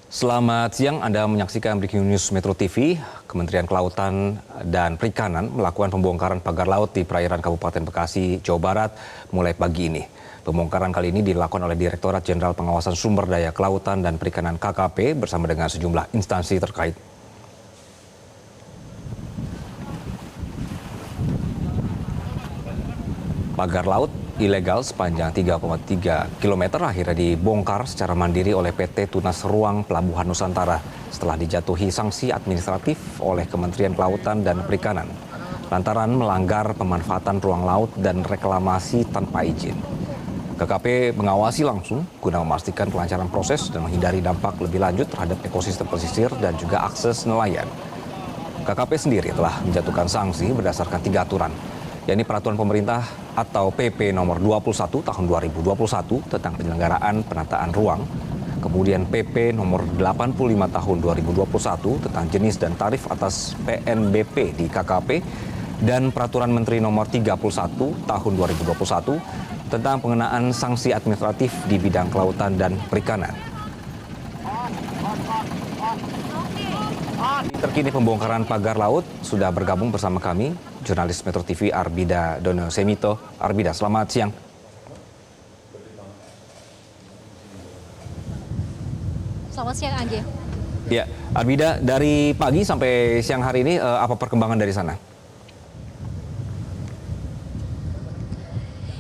Selamat siang, Anda menyaksikan Breaking News Metro TV. Kementerian Kelautan dan Perikanan melakukan pembongkaran pagar laut di perairan Kabupaten Bekasi, Jawa Barat mulai pagi ini. Pembongkaran kali ini dilakukan oleh Direktorat Jenderal Pengawasan Sumber Daya Kelautan dan Perikanan KKP bersama dengan sejumlah instansi terkait. Pagar laut ilegal sepanjang 3,3 km akhirnya dibongkar secara mandiri oleh PT Tunas Ruang Pelabuhan Nusantara setelah dijatuhi sanksi administratif oleh Kementerian Kelautan dan Perikanan lantaran melanggar pemanfaatan ruang laut dan reklamasi tanpa izin. KKP mengawasi langsung guna memastikan kelancaran proses dan menghindari dampak lebih lanjut terhadap ekosistem pesisir dan juga akses nelayan. KKP sendiri telah menjatuhkan sanksi berdasarkan 3 aturan, yakni Peraturan Pemerintah atau PP nomor 21 tahun 2021 tentang penyelenggaraan penataan ruang, kemudian PP nomor 85 tahun 2021 tentang jenis dan tarif atas PNBP di KKP, dan Peraturan Menteri nomor 31 tahun 2021 tentang pengenaan sanksi administratif di bidang kelautan dan perikanan. Terkini pembongkaran pagar laut sudah bergabung bersama kami jurnalis Metro TV Arbida Dono Semito. Arbida, selamat siang. Selamat siang, Anggi. Ya, Arbida, dari pagi sampai siang hari ini apa perkembangan dari sana?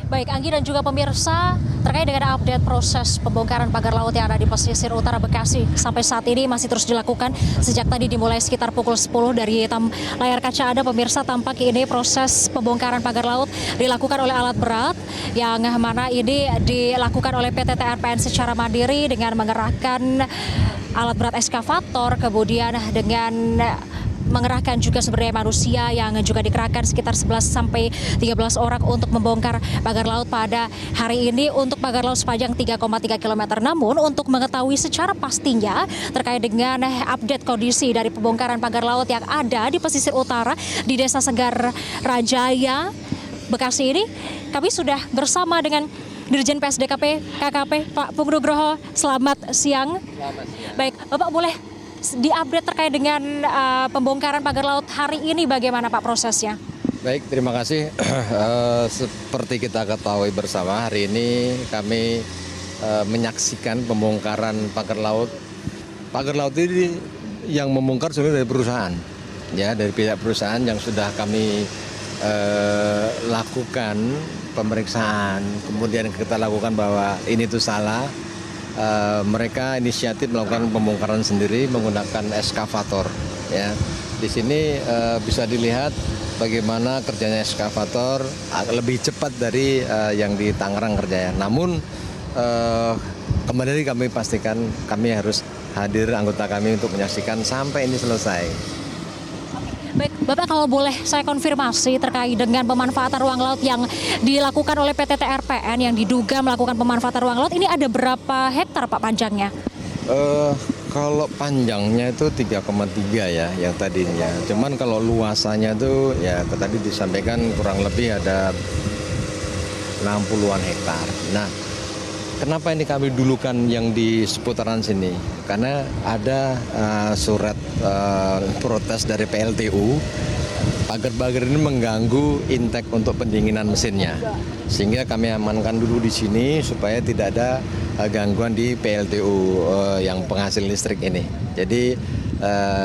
Baik, Anggi dan juga pemirsa, terkait dengan update proses pembongkaran pagar laut yang ada di pesisir utara Bekasi sampai saat ini masih terus dilakukan. Sejak tadi dimulai sekitar pukul 10 dari layar kaca Anda, pemirsa, tampak ini proses pembongkaran pagar laut dilakukan oleh alat berat yang mana ini dilakukan oleh PT TRPN secara mandiri dengan mengerahkan alat berat eskavator, kemudian dengan mengerahkan juga sumber daya manusia yang juga dikerahkan sekitar 11 sampai 13 orang untuk membongkar pagar laut pada hari ini untuk pagar laut sepanjang 3,3 km. Namun untuk mengetahui secara pastinya terkait dengan update kondisi dari pembongkaran pagar laut yang ada di pesisir utara di Desa Segar Rajaya, Bekasi ini, kami sudah bersama dengan Dirjen PSDKP KKP Pak Pungnugroho. Selamat siang. Selamat siang. Baik, Bapak boleh diupdate terkait dengan pembongkaran pagar laut hari ini, bagaimana Pak prosesnya? Baik, terima kasih. Seperti kita ketahui bersama, hari ini kami menyaksikan pembongkaran pagar laut. Pagar laut ini yang membongkar sebenarnya dari perusahaan, ya, dari pihak perusahaan yang sudah kami lakukan pemeriksaan. Kemudian kita lakukan bahwa ini tuh salah. Mereka inisiatif melakukan pembongkaran sendiri menggunakan eskavator. Ya, di sini bisa dilihat bagaimana kerjanya eskavator lebih cepat dari yang di Tangerang kerjanya. Namun kembali kami pastikan kami harus hadir anggota kami untuk menyaksikan sampai ini selesai. Baik, Bapak, kalau boleh saya konfirmasi terkait dengan pemanfaatan ruang laut yang dilakukan oleh PT TRPN yang diduga melakukan pemanfaatan ruang laut, ini ada berapa hektar Pak panjangnya? Kalau panjangnya itu 3,3 ya yang tadinya. Cuman kalau luasannya itu ya tadi disampaikan kurang lebih ada 60-an hektar. Nah, kenapa ini kami dulukan yang di seputaran sini? Karena ada surat protes dari PLTU, pagar-pagar ini mengganggu intek untuk pendinginan mesinnya. Sehingga kami amankan dulu di sini supaya tidak ada gangguan di PLTU yang penghasil listrik ini. Jadi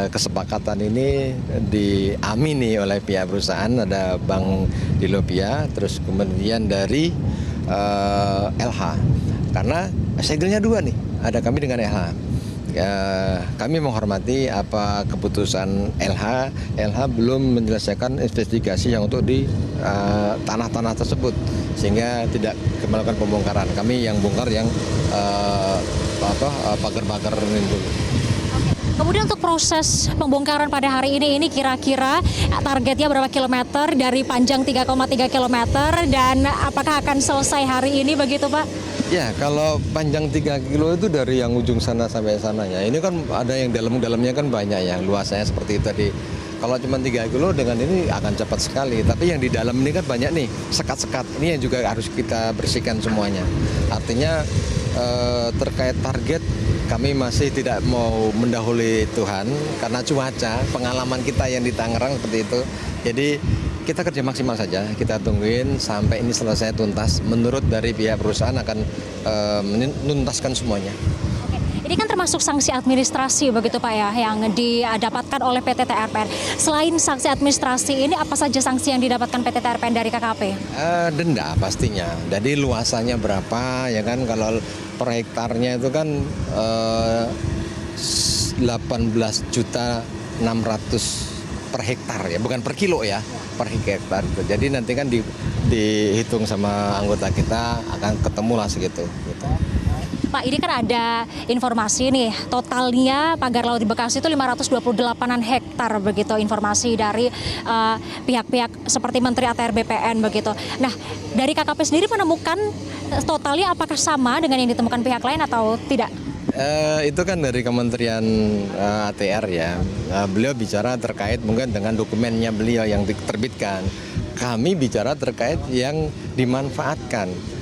kesepakatan ini diamini oleh pihak perusahaan, ada Bank Dilopia, terus kemudian dari LH. Karena segelnya 2 nih, ada kami dengan LH. Kami menghormati apa keputusan LH. LH belum menyelesaikan investigasi yang untuk di tanah-tanah tersebut, sehingga tidak melakukan pembongkaran. Kami yang bongkar yang pagar-pagar itu. Kemudian untuk proses pembongkaran pada hari ini kira-kira targetnya berapa kilometer dari panjang 3,3 km dan apakah akan selesai hari ini begitu Pak? Ya, kalau panjang 3 kilo itu dari yang ujung sana sampai sana ya. Ini kan ada yang dalam-dalamnya kan banyak ya, luasnya seperti tadi. Kalau cuma 3 kilo dengan ini akan cepat sekali. Tapi yang di dalam ini kan banyak nih, sekat-sekat. Ini yang juga harus kita bersihkan semuanya. Artinya terkait target kami masih tidak mau mendahului Tuhan karena cuaca, pengalaman kita yang di Tangerang seperti itu. Jadi kita kerja maksimal saja, kita tungguin sampai ini selesai tuntas. Menurut dari pihak perusahaan akan menuntaskan semuanya. Ini kan termasuk sanksi administrasi begitu Pak ya yang didapatkan oleh PT TRPN. Selain sanksi administrasi ini apa saja sanksi yang didapatkan PT TRPN dari KKP? Denda pastinya. Jadi luasannya berapa ya kan, kalau per hektarnya itu kan 18.600.000 per hektar ya, bukan per kilo ya, per hektar. Jadi nanti kan dihitung sama anggota kita akan ketemu lah segitu. Gitu. Pak, ini kan ada informasi nih, totalnya pagar laut di Bekasi itu 528-an hektar begitu, informasi dari pihak-pihak seperti Menteri ATR BPN begitu. Nah, dari KKP sendiri menemukan totalnya apakah sama dengan yang ditemukan pihak lain atau tidak? Itu kan dari Kementerian ATR ya. Beliau bicara terkait mungkin dengan dokumennya beliau yang diterbitkan. Kami bicara terkait yang dimanfaatkan.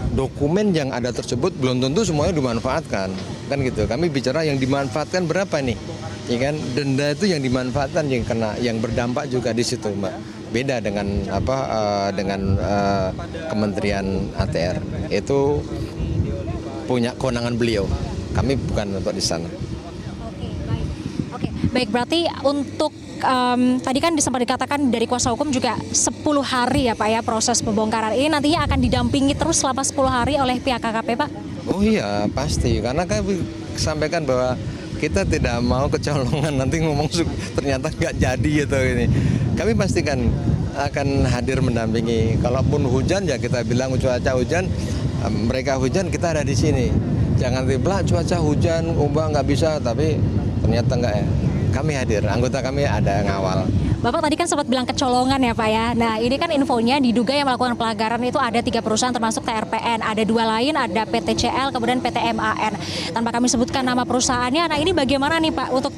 Dokumen yang ada tersebut belum tentu semuanya dimanfaatkan, kan gitu. Kami bicara yang dimanfaatkan berapa nih, ya kan? Denda itu yang dimanfaatkan yang kena, yang berdampak juga di situ, Mbak. Beda dengan Kementerian ATR, itu punya kewenangan beliau. Kami bukan untuk di sana. Baik, berarti untuk tadi kan sempat dikatakan dari kuasa hukum juga 10 hari ya Pak ya proses pembongkaran ini nantinya akan didampingi terus selama 10 hari oleh pihak KKP Pak? Oh iya pasti, karena kami sampaikan bahwa kita tidak mau kecolongan nanti ngomong ternyata nggak jadi gitu ini. Kami pastikan akan hadir mendampingi. Kalaupun hujan ya kita bilang cuaca hujan, mereka hujan kita ada di sini. Jangan tiba cuaca hujan, ombak nggak bisa, tapi ternyata nggak ya. Kami hadir, anggota kami ada ngawal. Bapak tadi kan sempat bilang kecolongan ya Pak ya. Nah ini kan infonya diduga yang melakukan pelanggaran itu ada 3 perusahaan termasuk TRPN. Ada 2 lain, ada PTCL kemudian PT MAN. Tanpa kami sebutkan nama perusahaannya. Nah ini bagaimana nih Pak untuk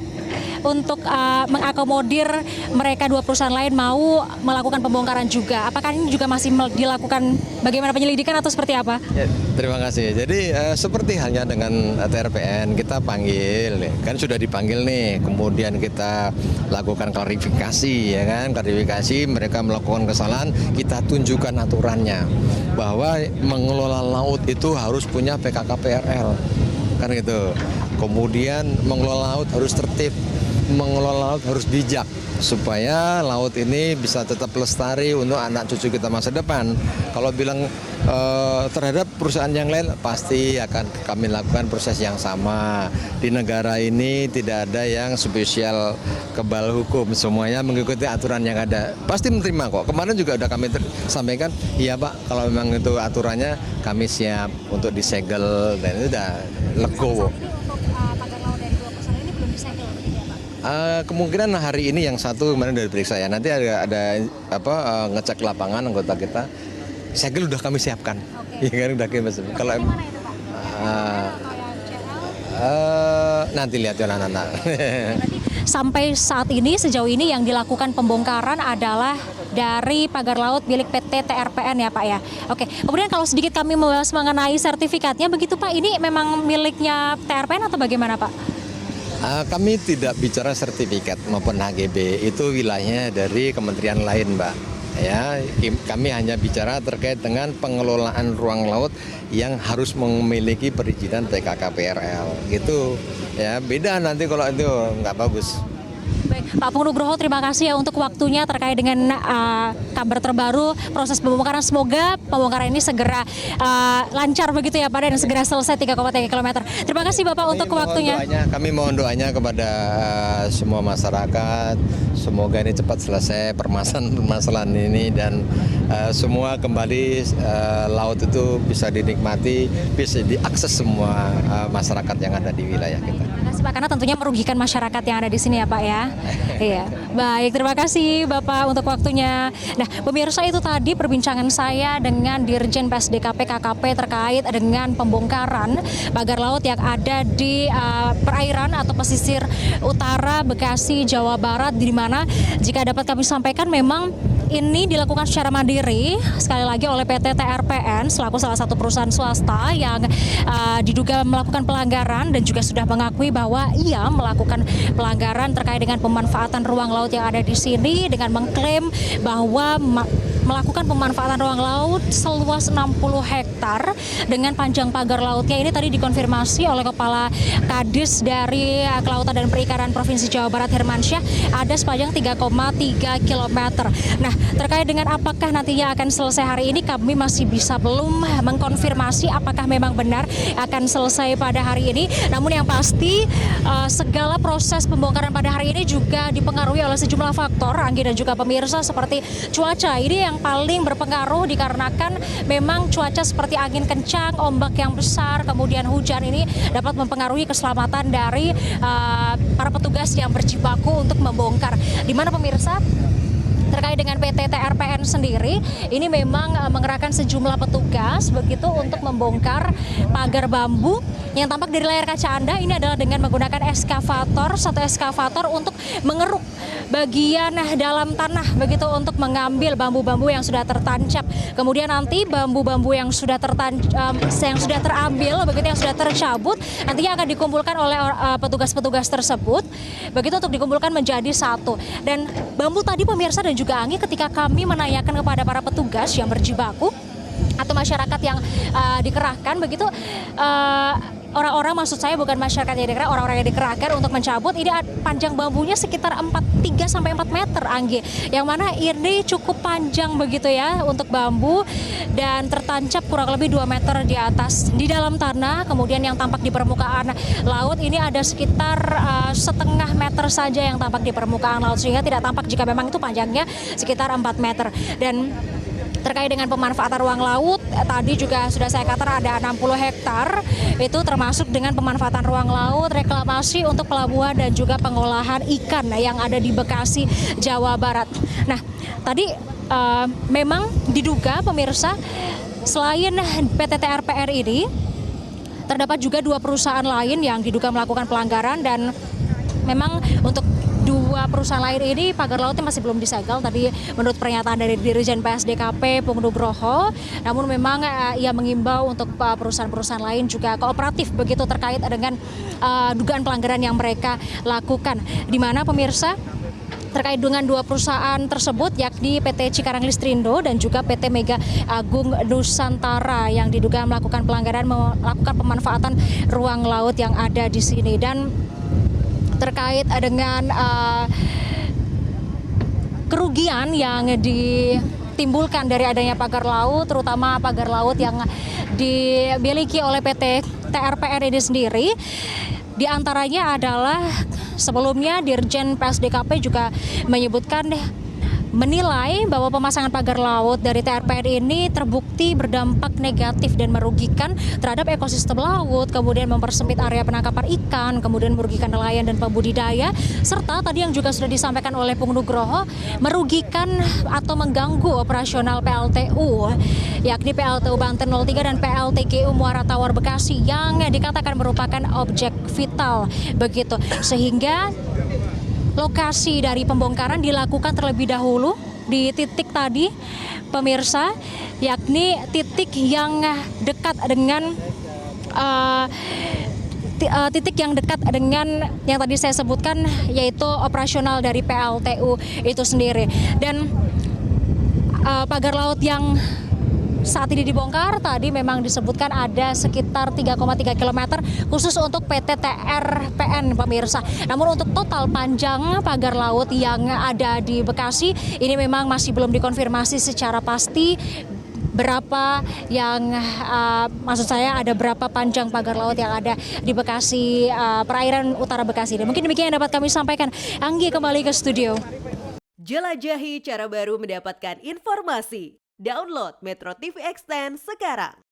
mengakomodir mereka 2 perusahaan lain mau melakukan pembongkaran juga. Apakah ini juga masih dilakukan bagaimana penyelidikan atau seperti apa? Ya, terima kasih. Jadi seperti halnya dengan TRPN kita panggil, kan sudah dipanggil nih. Kemudian kita lakukan klarifikasi, ya kan? Klarifikasi mereka melakukan kesalahan, kita tunjukkan aturannya bahwa mengelola laut itu harus punya PKKPRL, kan gitu. Kemudian mengelola laut harus tertib, mengelola laut harus bijak supaya laut ini bisa tetap lestari untuk anak cucu kita masa depan. Kalau bilang terhadap perusahaan yang lain pasti akan kami lakukan proses yang sama. Di negara ini tidak ada yang spesial kebal hukum, semuanya mengikuti aturan yang ada. Pasti menerima kok. Kemarin juga udah kami sampaikan, iya Pak, kalau memang itu aturannya kami siap untuk disegel dan itu udah legowo. Kemungkinan hari ini yang satu kemarin dari periksa ya. Nanti ada ngecek lapangan anggota kita. Segel udah kami siapkan. Iya kan udah kami siapkan. Kalau nanti lihat ya anak-anak. Sampai saat ini sejauh ini yang dilakukan pembongkaran adalah dari pagar laut milik PT TRPN ya Pak ya. Oke. Kemudian kalau sedikit kami membahas mengenai sertifikatnya begitu Pak, ini memang miliknya TRPN atau bagaimana Pak? Kami tidak bicara sertifikat maupun HGB, itu wilayahnya dari kementerian lain, Mbak. Ya, kami hanya bicara terkait dengan pengelolaan ruang laut yang harus memiliki perizinan PKKPRL, gitu. Ya, beda nanti kalau itu nggak bagus. Baik, Pak Pungnugroho, terima kasih ya untuk waktunya terkait dengan kabar terbaru proses pembongkaran. Semoga pembongkaran ini segera lancar begitu ya Pak dan segera selesai 3,3 km. Terima kasih Bapak untuk waktunya. Kami mohon doanya kepada semua masyarakat, semoga ini cepat selesai permasalahan ini dan semua kembali laut itu bisa dinikmati, bisa diakses semua masyarakat yang ada di wilayah kita. Terima kasih Pak, karena tentunya merugikan masyarakat yang ada di sini ya Pak ya. Iya, baik, terima kasih Bapak untuk waktunya. Nah, pemirsa, itu tadi perbincangan saya dengan Dirjen PSDKP KKP terkait dengan pembongkaran pagar laut yang ada di perairan atau pesisir utara Bekasi, Jawa Barat, di mana jika dapat kami sampaikan memang ini dilakukan secara mandiri sekali lagi oleh PT TRPN selaku salah satu perusahaan swasta yang diduga melakukan pelanggaran dan juga sudah mengakui bahwa ia melakukan pelanggaran terkait dengan pemanfaatan ruang laut yang ada di sini dengan mengklaim bahwa melakukan pemanfaatan ruang laut seluas 60 hektar dengan panjang pagar lautnya ini tadi dikonfirmasi oleh Kepala Kadis dari Kelautan dan Perikanan Provinsi Jawa Barat Hermansyah ada sepanjang 3,3 km. Nah, terkait dengan apakah nantinya akan selesai hari ini kami masih bisa belum mengkonfirmasi apakah memang benar akan selesai pada hari ini. Namun yang pasti segala proses pembongkaran pada hari ini juga dipengaruhi oleh sejumlah faktor Anggi dan juga pemirsa seperti cuaca. Ini yang paling berpengaruh dikarenakan memang cuaca seperti angin kencang, ombak yang besar, kemudian hujan ini dapat mempengaruhi keselamatan dari para petugas yang berjibaku untuk membongkar. Di mana pemirsa terkait dengan PT TRPN sendiri ini memang mengerahkan sejumlah petugas begitu untuk membongkar pagar bambu yang tampak dari layar kaca Anda ini adalah dengan menggunakan satu eskavator untuk mengeruk bagian dalam tanah begitu untuk mengambil bambu-bambu yang sudah tertancap. Kemudian nanti bambu-bambu yang sudah terambil begitu yang sudah tercabut nantinya akan dikumpulkan oleh petugas-petugas tersebut begitu untuk dikumpulkan menjadi satu. Dan bambu tadi pemirsa dan juga Anggi ketika kami menanyakan kepada para petugas yang berjibaku atau masyarakat yang dikerahkan begitu orang-orang maksud saya bukan masyarakat yang dikerahkan, orang-orang yang dikerahkan untuk mencabut ini panjang bambunya sekitar 3 sampai 4 meter Anggi. Yang mana ini cukup panjang begitu ya untuk bambu dan tertancap kurang lebih 2 meter di atas di dalam tanah. Kemudian yang tampak di permukaan laut ini ada sekitar setengah meter saja yang tampak di permukaan laut sehingga tidak tampak jika memang itu panjangnya sekitar 4 meter. Dan terkait dengan pemanfaatan ruang laut, tadi juga sudah saya katakan ada 60 hektar, itu termasuk dengan pemanfaatan ruang laut, reklamasi untuk pelabuhan dan juga pengolahan ikan yang ada di Bekasi, Jawa Barat. Nah, tadi memang diduga pemirsa, selain PT TRPR ini, terdapat juga 2 perusahaan lain yang diduga melakukan pelanggaran dan memang untuk 2 perusahaan lain ini pagar lautnya masih belum disegel tadi menurut pernyataan dari Dirjen PSDKP Pung Nugroho. Namun memang ia mengimbau untuk perusahaan-perusahaan lain juga kooperatif begitu terkait dengan dugaan pelanggaran yang mereka lakukan. Di mana pemirsa terkait dengan 2 perusahaan tersebut yakni PT Cikarang Listrindo dan juga PT Mega Agung Nusantara yang diduga melakukan pelanggaran melakukan pemanfaatan ruang laut yang ada di sini. Dan terkait dengan kerugian yang ditimbulkan dari adanya pagar laut, terutama pagar laut yang dimiliki oleh PT TRPN ini sendiri, diantaranya adalah sebelumnya Dirjen PSDKP juga menyebutkan menilai bahwa pemasangan pagar laut dari TRPN ini terbukti berdampak negatif dan merugikan terhadap ekosistem laut, kemudian mempersempit area penangkapan ikan, kemudian merugikan nelayan dan pembudidaya, serta tadi yang juga sudah disampaikan oleh Pung Nugroho, merugikan atau mengganggu operasional PLTU, yakni PLTU Banten 03 dan PLTGU Muara Tawar Bekasi yang dikatakan merupakan objek vital begitu. Sehingga lokasi dari pembongkaran dilakukan terlebih dahulu di titik tadi pemirsa, yakni titik yang dekat dengan yang tadi saya sebutkan yaitu operasional dari PLTU itu sendiri. Dan pagar laut yang saat ini dibongkar tadi memang disebutkan ada sekitar 3,3 km khusus untuk PT TRPN pemirsa. Namun untuk total panjang pagar laut yang ada di Bekasi ini memang masih belum dikonfirmasi secara pasti berapa yang maksud saya ada berapa panjang pagar laut yang ada di Bekasi, perairan utara Bekasi. Dan mungkin demikian yang dapat kami sampaikan. Anggi kembali ke studio. Jelajahi cara baru mendapatkan informasi. Download Metro TV Extend sekarang.